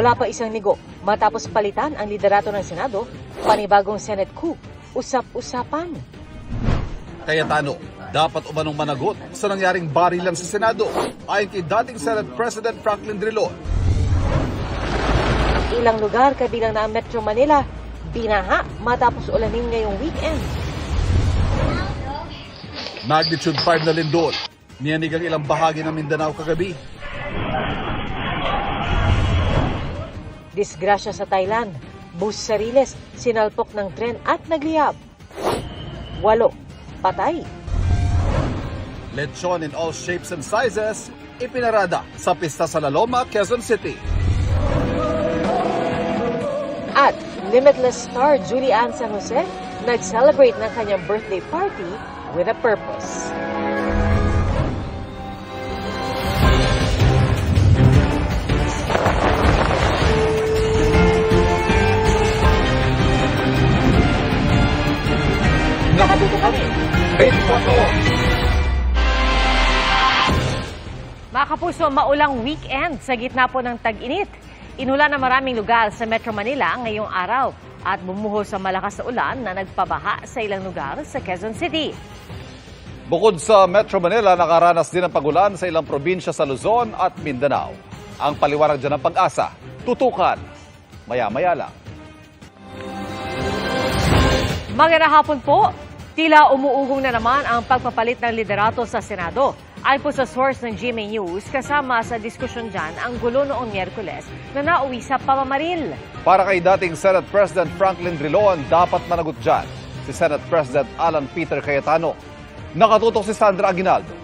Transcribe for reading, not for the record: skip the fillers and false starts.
Wala pa isang ligo matapos palitan ang liderato ng Senado, panibagong Senate coup, usap-usapan. Cayetano, dapat umanong managot sa nangyaring barilan sa Senado ayon kay dating Senate President Franklin Drilon. Ilang lugar kabilang na ang Metro Manila, binaha matapos ulanin ngayong weekend. Magnitude 5 na lindol, niyanig ang ilang bahagi ng Mindanao kagabi. Disgrasya sa Thailand, bus sa Riles, sinalpok ng tren at nagliyab. 8 patay. Lechon in all shapes and sizes, ipinarada sa pista sa La Loma, Quezon City. At Limitless star Julie Ann San Jose nag-celebrate ng kanyang birthday party with a purpose. Nakatuto kami. Mga kapuso, maulang weekend sa gitna po ng tag-init. Inulan na maraming lugar sa Metro Manila ngayong araw at bumuhos sa malakas na ulan na nagpabaha sa ilang lugar sa Quezon City. Bukod sa Metro Manila, nakaranas din ng pagulan sa ilang probinsya sa Luzon at Mindanao. Ang paliwanag dyan ng Pag-asa, tutukan, maya-maya lang. Magandang hapon po. Tila umuugong na naman ang pagpapalit ng liderato sa Senado. Ayon po sa source ng GMA News, kasama sa diskusyon dyan ang gulo noong Miyerkules na nauwi sa pamamaril. Para kay dating Senate President Franklin Drilon, dapat managot dyan si Senate President Alan Peter Cayetano. Nakatutok si Sandra Aguinaldo.